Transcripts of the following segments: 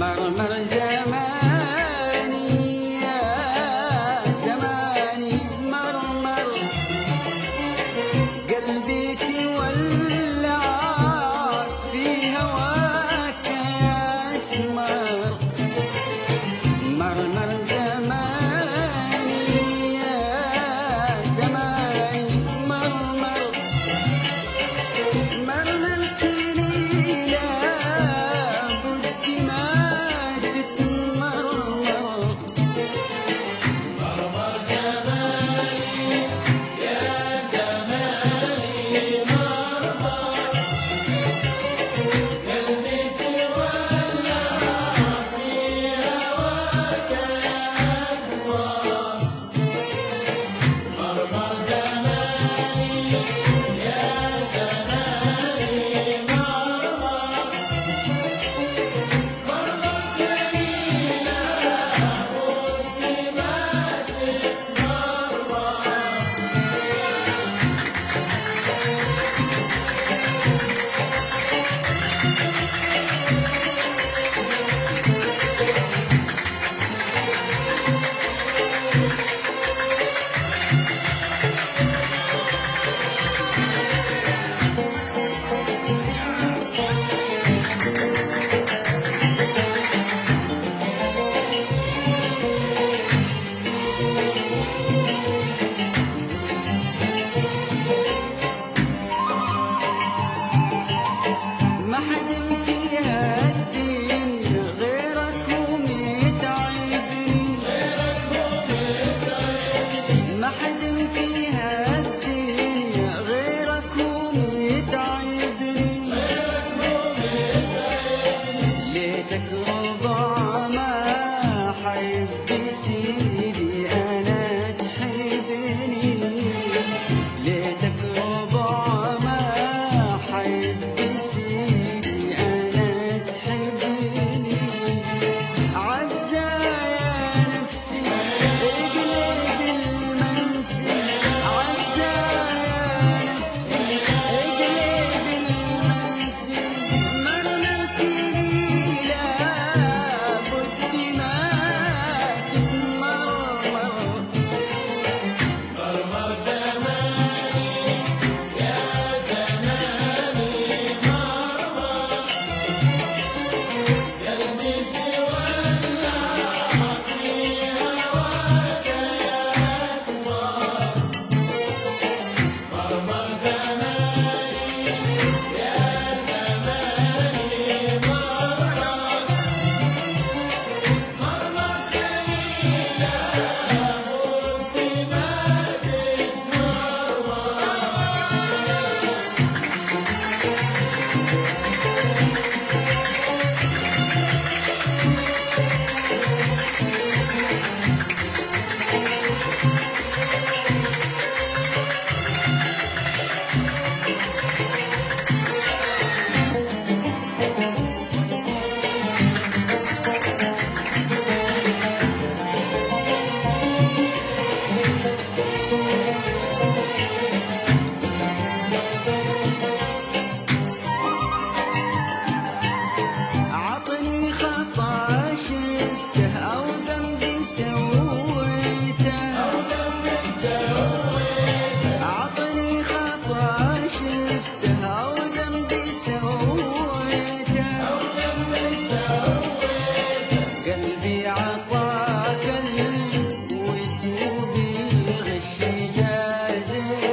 مرمر زماني يا زماني مرمر، قلبي تولع في هواك يا اسمر. مرمر زماني يا زماني مرمر، مرمرتني لابد ما تتمرمر. مرمر زماني يا زماني مرمر، قلبي تولع في هواك يا أسمر. مرمر زماني يا زماني مرمر، مرمرتني لابد ما تتمرمر. ما حد فيها الدنيا غيرك ومتعبني، ما حد فيها الدنيا غيرك ومتعبني. ليتك ربع ما حب سيدي أنا تحبني، ليتك ربع ما حب سيدي أنا تحبني. عزا يا نفسي اقلب المنسي، عزا يا نفسي اقلب المنسي. مرمرتني لابد ما تتمرمر. مرمر زماني يا زماني مرمر، قلبي تولع في هواك يا أسمر. مرمر زماني يا زماني مرمر، مرمرتني لابد ما تتمرمر. عطني خطا شفته أو ذنبي سويته، عطني خطا شفته أو ذنبي سويته. قلبي عطاك الود وبالغش جازيته،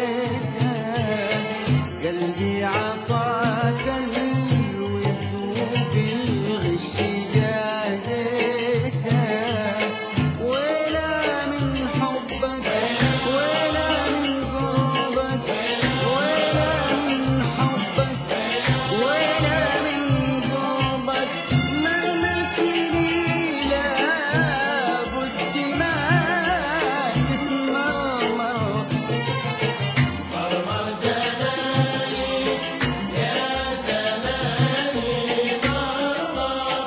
قلبي عطاك الود وبالغش جازيته. ولا من حبك ولا من قربك، ولا من حبك ولا من قربك. مرمرتني لابد ما تتمرمر. مرمر زماني يا زماني مرمر،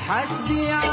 حسبي